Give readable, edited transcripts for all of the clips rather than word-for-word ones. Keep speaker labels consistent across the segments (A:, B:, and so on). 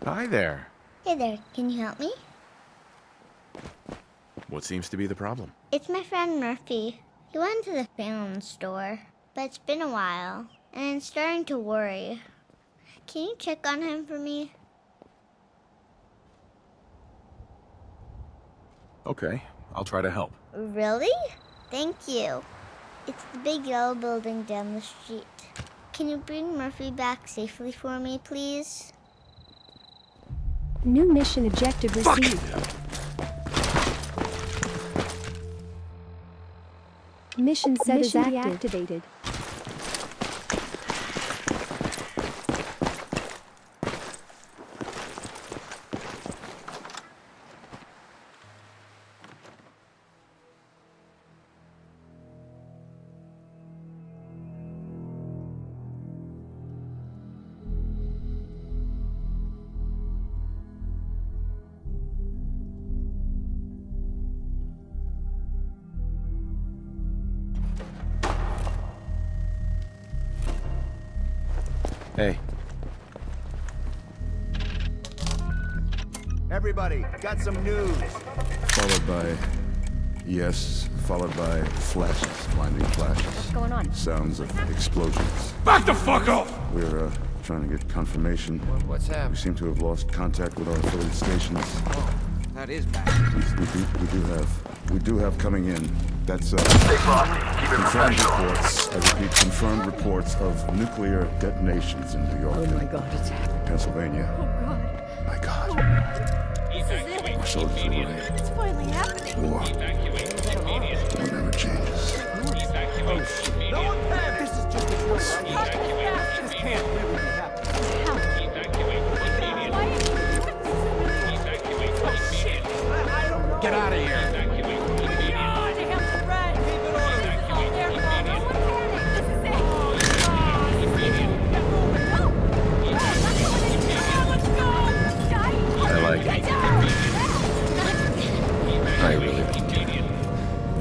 A: Hi there.
B: Hey there, can you help me?
A: What seems to be the problem?
B: It's my friend Murphy. He went to the Phantom store, but it's been a while, and I'm starting to worry. Can you check on him for me?
A: Okay, I'll try to help.
B: Really? Thank you. It's the big yellow building down the street. Can you bring Murphy back safely for me, please?
C: New mission objective received. Mission set is activated.
A: Hey.
D: Everybody, got some news.
E: Followed by yes, followed by flashes, blinding flashes.
C: What's going on?
E: Sounds of explosions.
A: Back the fuck off!
E: We're trying to get confirmation.
D: What's
E: We
D: happening?
E: seem to have lost contact with our affiliate stations.
D: Oh, that is bad.
E: We do have coming in. That's confirmed reports. I repeat, confirmed reports of nuclear detonations in New York and
C: God, it's happening.
E: Pennsylvania.
C: Oh God.
E: My God. Our soldiers are away.
C: It's finally happening.
E: War. It never changes.
D: No one can! This is just a drill. This can't really be happening. I don't know.
A: Get out of here! I like it. I really do.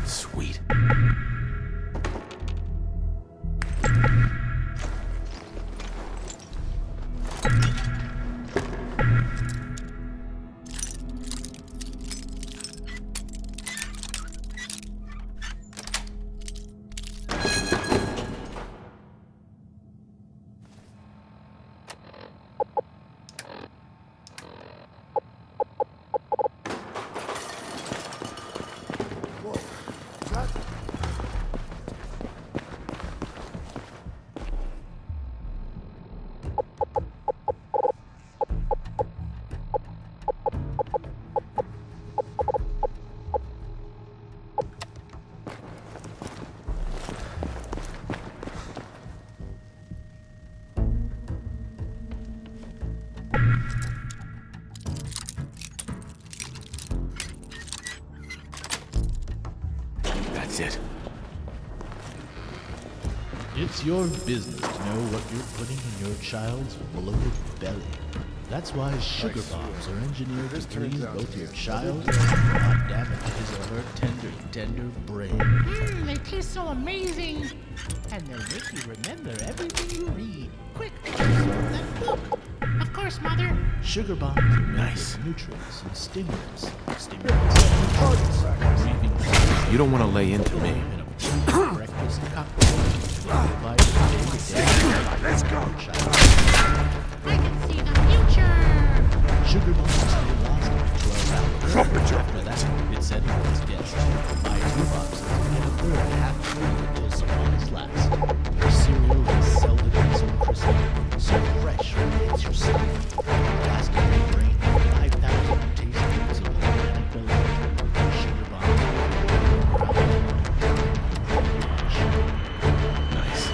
A: Sweet. That's it.
F: It's your business to know what you're putting in your child's bloated belly. That's why sugar bombs are engineered to please both your child and not damage his or her tender brain.
G: They taste so amazing. And they'll make you remember everything you read. Quick, that book. Of course, Mother.
F: Sugar bombs are made
A: Nice.
F: with nutrients and stimulants. Stimulants and targets. Breathing
A: You don't want to lay into me.
F: breakfast cocktail. Let's go.
G: I can see the future.
F: Sugar bombs stay lasting for 12 hours.
A: Drop it, Joe.
F: After that, it's said he was guests. Buy 2 boxes and get a third half free until supplies last. The cereal is seldom so crispy, so fresh when it hits your stomach. Blasting your brain with 5,000 tastefuls of organic belly, sugar bombs,
A: Nice.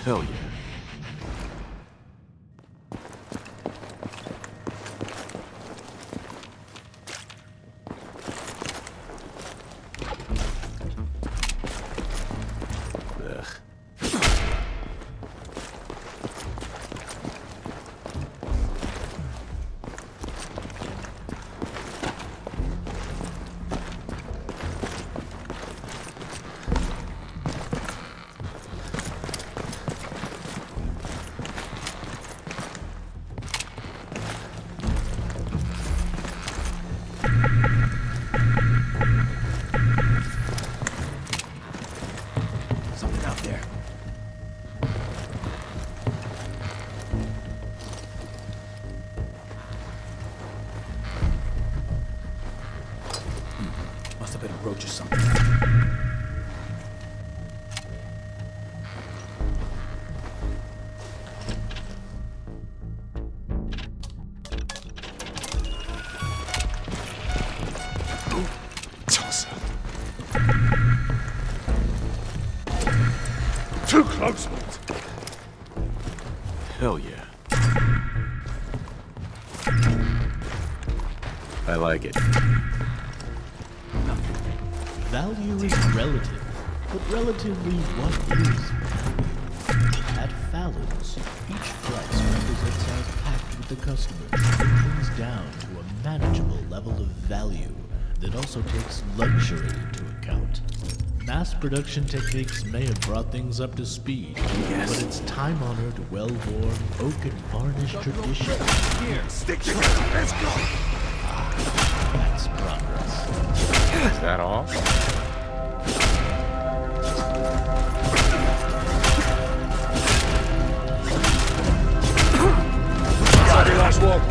A: Hell yeah. Ugh. Something out there. Must have been a roach or something.
E: Tulsa. Too close, mate.
A: Hell yeah. I like it.
F: value is relative, but relatively what is value? At Fallon's, each price represents our pact with the customer, which brings down to a manageable level of value that also takes luxury into account. Mass production techniques may have brought things up to speed,
A: Yes.
F: but it's time-honored, well-worn, oak and varnish tradition.
E: Stick together. Let's go.
F: That's progress.
A: Is that all?
E: Sorry, last walk.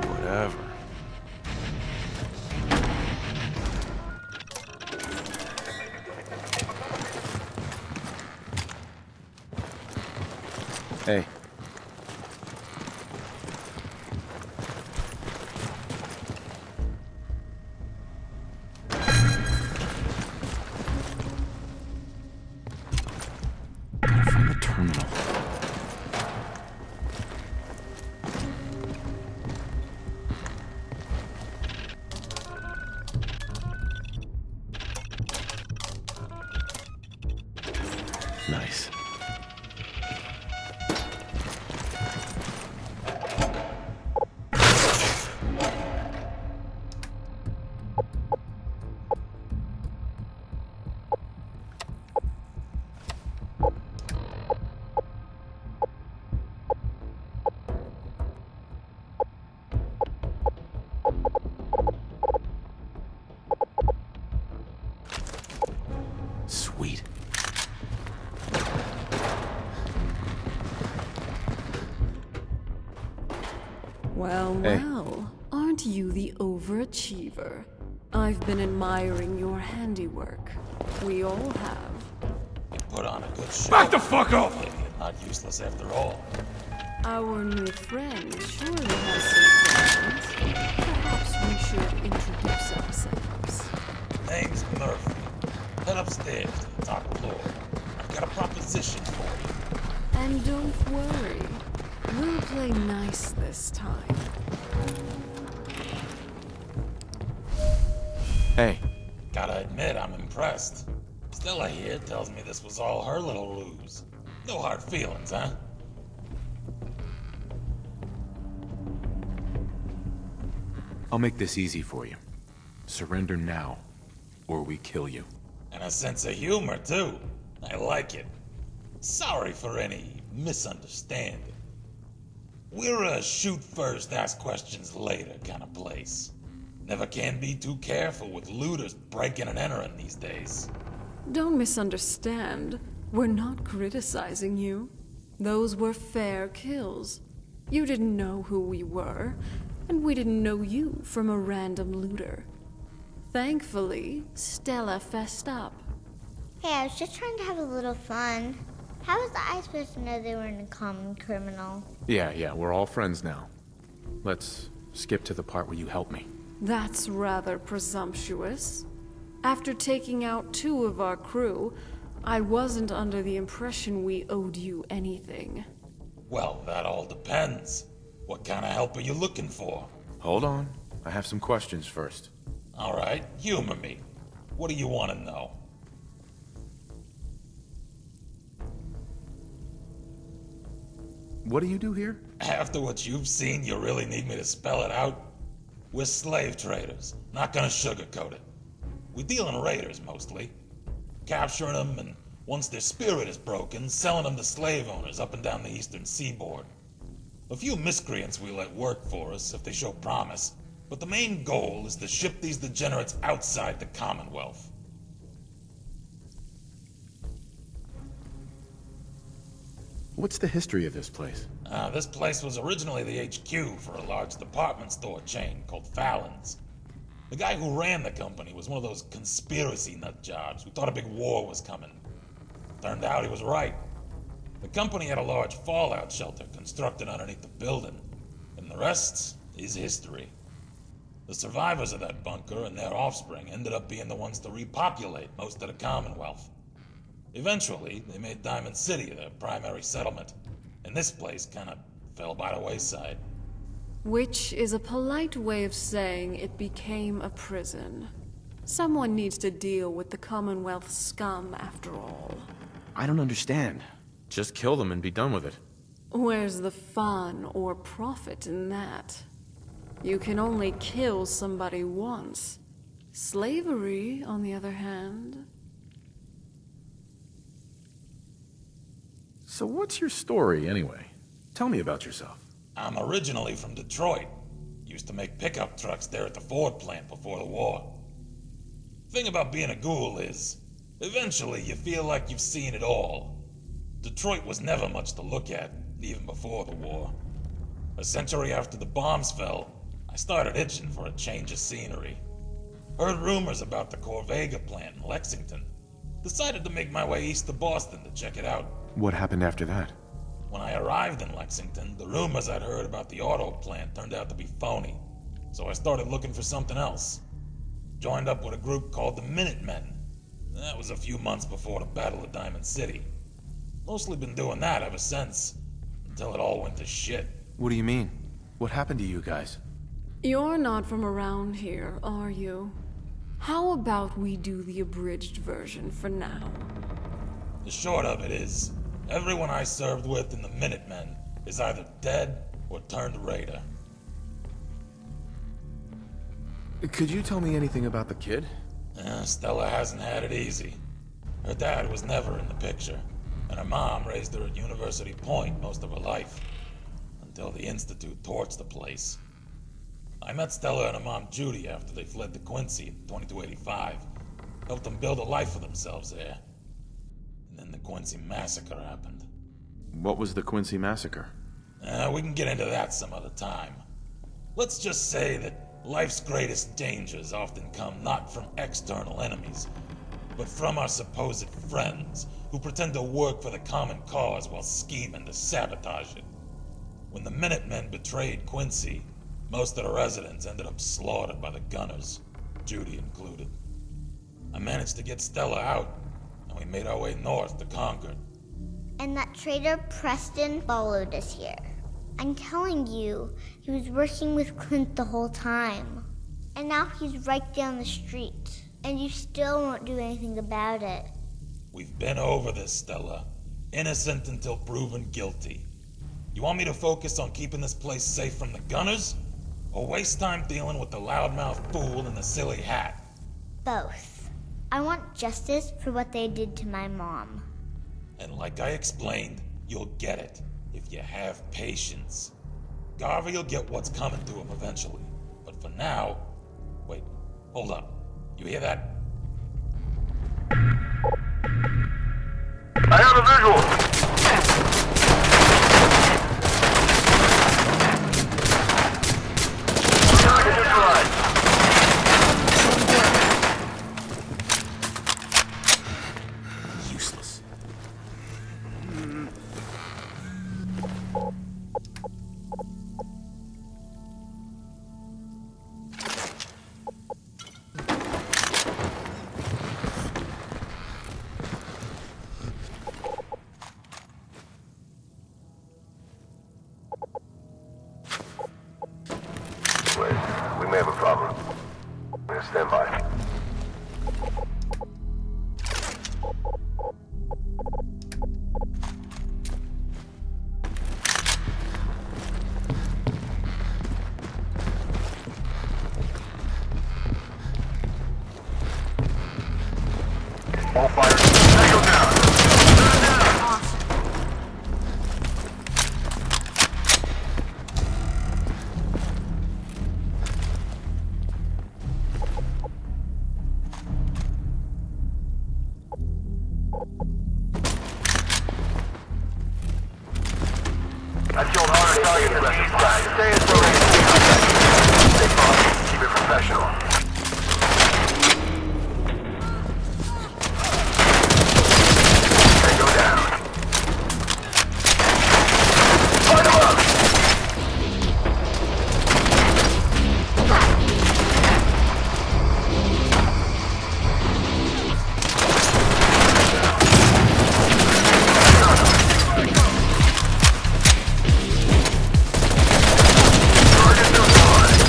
A: Whatever. Hey. Gotta find the terminal. Nice. Sweet.
H: Well,
A: Hey.
H: well, aren't you the overachiever? I've been admiring your handiwork. We all have.
I: Put on a good show.
E: Back the fuck up!
I: Not useless after all.
H: Our new friend surely has some plans. Perhaps we should introduce ourselves.
I: Name's Murphy. Head upstairs to the top floor. I've got a proposition for you.
H: And don't worry, we'll play nice this time.
A: Hey.
I: Gotta admit, I'm impressed. Stella here tells me this was all her little ruse. No hard feelings, huh?
A: I'll make this easy for you. Surrender now, or we kill you.
I: And a sense of humor, too. I like it. Sorry for any misunderstanding. We're a shoot first, ask questions later kind of place. Never can be too careful with looters breaking and entering these days.
H: Don't misunderstand. We're not criticizing you. Those were fair kills. You didn't know who we were, and we didn't know you from a random looter. Thankfully, Stella fessed up.
B: Hey, I was just trying to have a little fun. How was I supposed to know they weren't a common criminal?
A: Yeah, we're all friends now. Let's skip to the part where you help me.
H: That's rather presumptuous. After taking out 2 of our crew, I wasn't under the impression we owed you anything.
I: Well, that all depends. What kind of help are you looking for?
A: Hold on. I have some questions first.
I: All right, humor me. What do you want to know?
A: What do you do here?
I: After what you've seen, you really need me to spell it out? We're slave traders. Not gonna sugarcoat it. We deal in raiders, mostly. Capturing them, and once their spirit is broken, selling them to slave owners up and down the eastern seaboard. A few miscreants we let work for us if they show promise, but the main goal is to ship these degenerates outside the Commonwealth.
A: What's the history of this place?
I: This place was originally the HQ for a large department store chain called Fallon's. The guy who ran the company was one of those conspiracy nut jobs who thought a big war was coming. Turned out he was right. The company had a large fallout shelter constructed underneath the building, and the rest is history. The survivors of that bunker and their offspring ended up being the ones to repopulate most of the Commonwealth. Eventually, they made Diamond City their primary settlement, and this place kind of fell by the wayside.
H: Which is a polite way of saying it became a prison. Someone needs to deal with the Commonwealth scum, after all.
A: I don't understand. Just kill them and be done with it.
H: Where's the fun or profit in that? You can only kill somebody once. Slavery, on the other hand...
A: So what's your story, anyway? Tell me about yourself.
I: I'm originally from Detroit. Used to make pickup trucks there at the Ford plant before the war. Thing about being a ghoul is, eventually you feel like you've seen it all. Detroit was never much to look at, even before the war. A century after the bombs fell, I started itching for a change of scenery. Heard rumors about the Corvega plant in Lexington. Decided to make my way east to Boston to check it out.
A: What happened after that?
I: When I arrived in Lexington, the rumors I'd heard about the auto plant turned out to be phony. So I started looking for something else. Joined up with a group called the Minutemen. That was a few months before the Battle of Diamond City. Mostly been doing that ever since, until it all went to shit.
A: What do you mean? What happened to you guys?
H: You're not from around here, are you? How about we do the abridged version for now?
I: The short of it is, everyone I served with in the Minutemen is either dead or turned raider.
A: Could you tell me anything about the kid?
I: Stella hasn't had it easy. Her dad was never in the picture, and her mom raised her at University Point most of her life, until the Institute torched the place. I met Stella and her mom Judy after they fled to Quincy in 2285. Helped them build a life for themselves there. And then the Quincy Massacre happened.
A: What was the Quincy Massacre?
I: We can get into that some other time. Let's just say that life's greatest dangers often come not from external enemies, but from our supposed friends who pretend to work for the common cause while scheming to sabotage it. When the Minutemen betrayed Quincy, most of the residents ended up slaughtered by the gunners, Judy included. I managed to get Stella out, and we made our way north to Concord.
B: And that traitor Preston followed us here. I'm telling you, he was working with Clint the whole time. And now he's right down the street. And you still won't do anything about it.
I: We've been over this, Stella. Innocent until proven guilty. You want me to focus on keeping this place safe from the gunners? Or waste time dealing with the loudmouth fool in the silly hat?
B: Both. I want justice for what they did to my mom.
I: And like I explained, you'll get it, if you have patience. Garvey will get what's coming to him eventually, but for now, Wait, hold up. You hear that?
J: I have a visual! Target neutralized.
A: Useless.
J: Wait, we may have a problem. Stand by. All fighters, tango down! I killed hard target in the east side. Stay in formation. Stay focused. Keep it professional. Tango down. Fight him up! Target neutralized.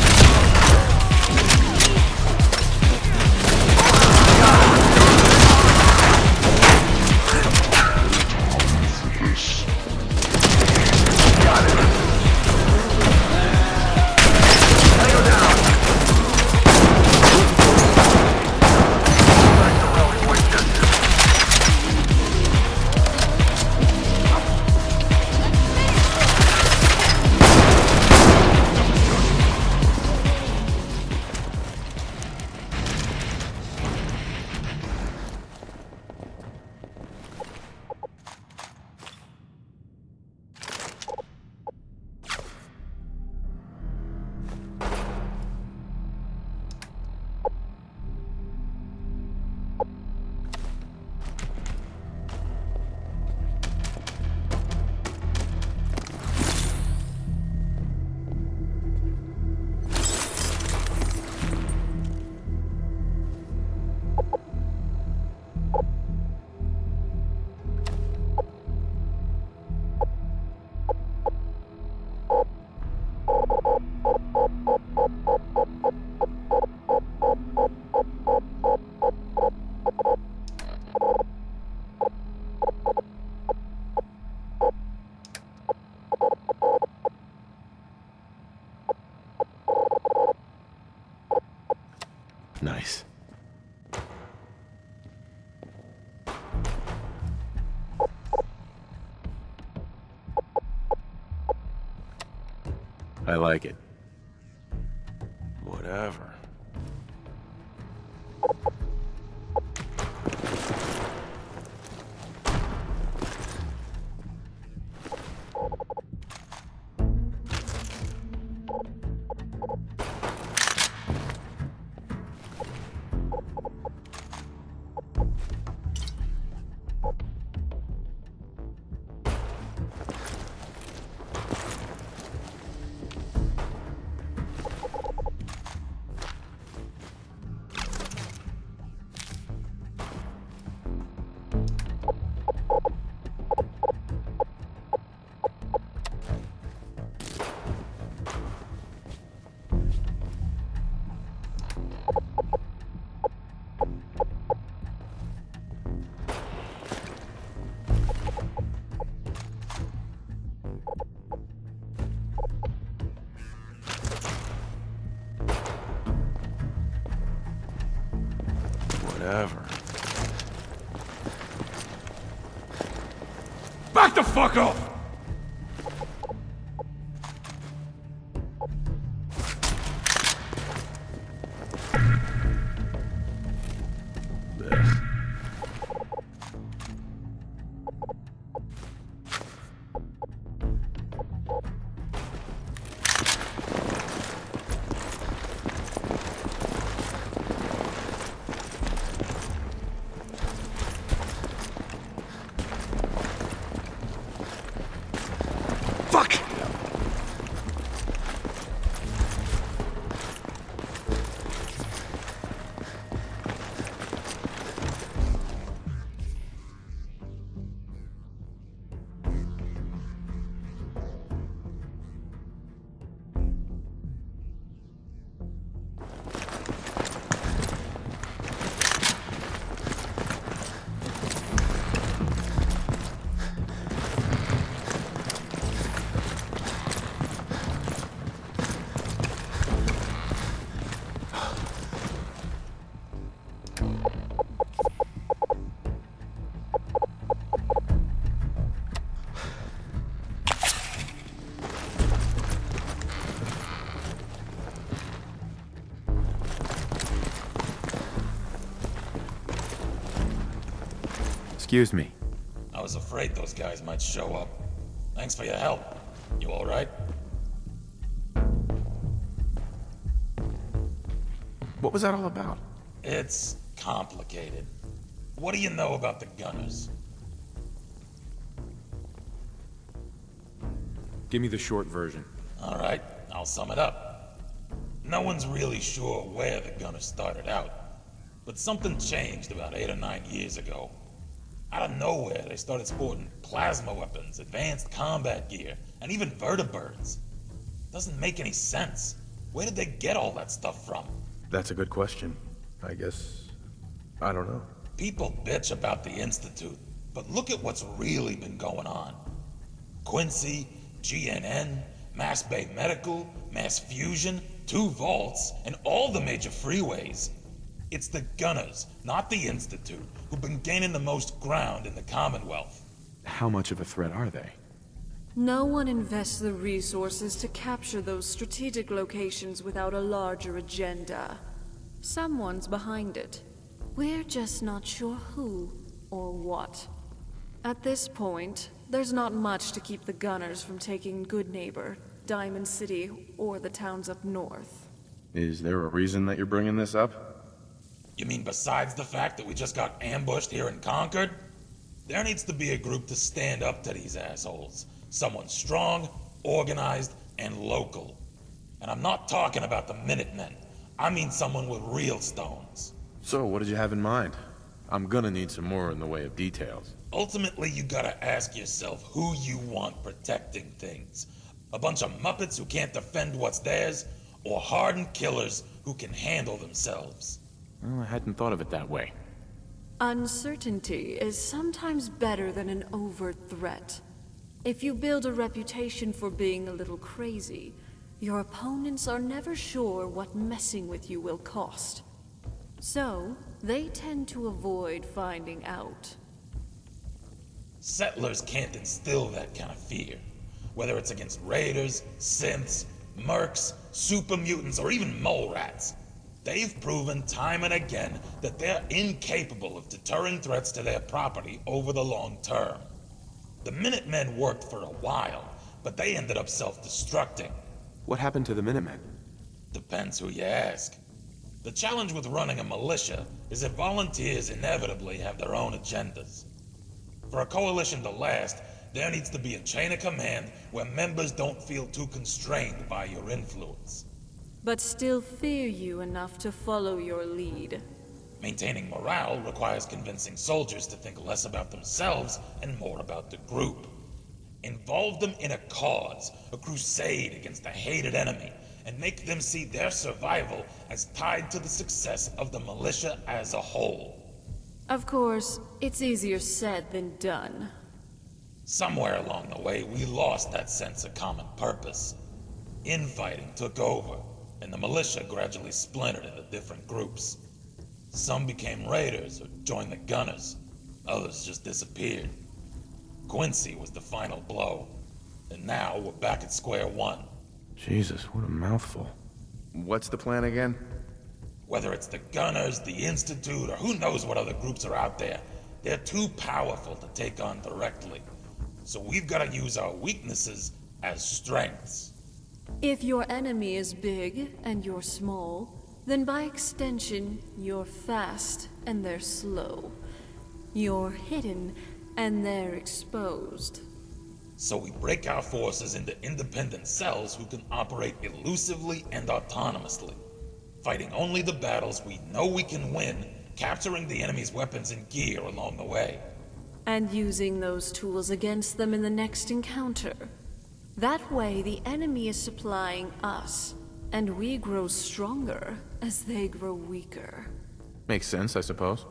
J: Got it. Tango down. Back to Rally Winchester.
A: Nice. I like it. Whatever. Whatever.
I: Back the fuck off!
A: Excuse me.
I: I was afraid those guys might show up. Thanks for your help. You alright?
A: What was that all about?
I: It's complicated. What do you know about the Gunners?
A: Give me the short version.
I: Alright, I'll sum it up. No one's really sure where the Gunners started out, but something changed about 8 or 9 years ago. Out of nowhere, they started sporting plasma weapons, advanced combat gear, and even vertibirds. Doesn't make any sense. Where did they get all that stuff from?
K: That's a good question. I guess... I don't know.
I: People bitch about the Institute, but look at what's really been going on. Quincy, GNN, Mass Bay Medical, Mass Fusion, 2 vaults, and all the major freeways. It's the Gunners, not the Institute, who've been gaining the most ground in the Commonwealth.
A: How much of a threat are they?
H: No one invests the resources to capture those strategic locations without a larger agenda. Someone's behind it. We're just not sure who or what. At this point, there's not much to keep the Gunners from taking Goodneighbor, Diamond City, or the towns up north.
K: Is there a reason that you're bringing this up?
I: You mean besides the fact that we just got ambushed here in Concord? There needs to be a group to stand up to these assholes. Someone strong, organized, and local. And I'm not talking about the Minutemen. I mean someone with real stones.
K: So, what did you have in mind? I'm gonna need some more in the way of details.
I: Ultimately, you gotta ask yourself who you want protecting things. A bunch of Muppets who can't defend what's theirs, or hardened killers who can handle themselves.
A: Well, I hadn't thought of it that way.
H: Uncertainty is sometimes better than an overt threat. If you build a reputation for being a little crazy, your opponents are never sure what messing with you will cost. So, they tend to avoid finding out.
I: Settlers can't instill that kind of fear. Whether it's against raiders, synths, mercs, super mutants, or even mole rats. They've proven time and again that they're incapable of deterring threats to their property over the long term. The Minutemen worked for a while, but they ended up self-destructing.
A: What happened to the Minutemen?
I: Depends who you ask. The challenge with running a militia is that volunteers inevitably have their own agendas. For a coalition to last, there needs to be a chain of command where members don't feel too constrained by your influence.
H: But still fear you enough to follow your lead.
I: Maintaining morale requires convincing soldiers to think less about themselves and more about the group. Involve them in a cause, a crusade against a hated enemy, and make them see their survival as tied to the success of the militia as a whole.
H: Of course, it's easier said than done.
I: Somewhere along the way, we lost that sense of common purpose. Infighting took over, and the militia gradually splintered into different groups. Some became raiders or joined the Gunners. Others just disappeared. Quincy was the final blow, and now we're back at square one.
K: Jesus, what a mouthful. What's the plan again?
I: Whether it's the Gunners, the Institute, or who knows what other groups are out there, they're too powerful to take on directly. So we've got to use our weaknesses as strengths.
H: If your enemy is big and you're small, then by extension, you're fast and they're slow. You're hidden and they're exposed.
I: So we break our forces into independent cells who can operate elusively and autonomously, fighting only the battles we know we can win, capturing the enemy's weapons and gear along the way.
H: And using those tools against them in the next encounter. That way, the enemy is supplying us, and we grow stronger as they grow weaker.
K: Makes sense, I suppose.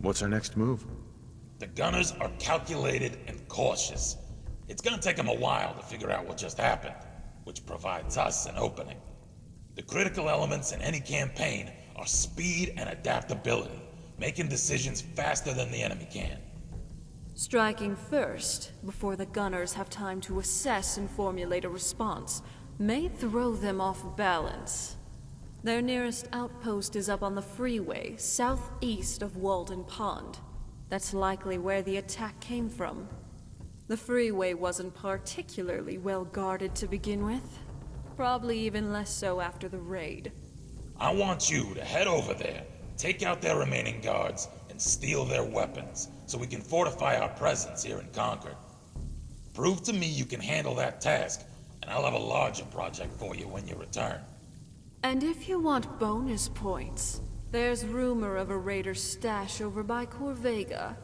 K: What's our next move?
I: The Gunners are calculated and cautious. It's gonna take them a while to figure out what just happened, which provides us an opening. The critical elements in any campaign are speed and adaptability, making decisions faster than the enemy can.
H: Striking first, before the Gunners have time to assess and formulate a response, may throw them off balance. Their nearest outpost is up on the freeway, southeast of Walden Pond. That's likely where the attack came from. The freeway wasn't particularly well guarded to begin with. Probably even less so after the raid.
I: I want you to head over there, take out their remaining guards, and steal their weapons, so we can fortify our presence here in Concord. Prove to me you can handle that task, and I'll have a larger project for you when you return.
H: And if you want bonus points, there's rumor of a raider's stash over by Corvega.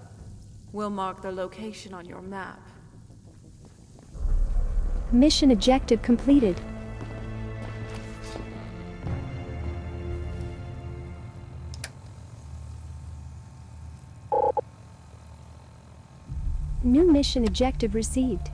H: We'll mark the location on your map.
C: Mission objective completed. New mission objective received.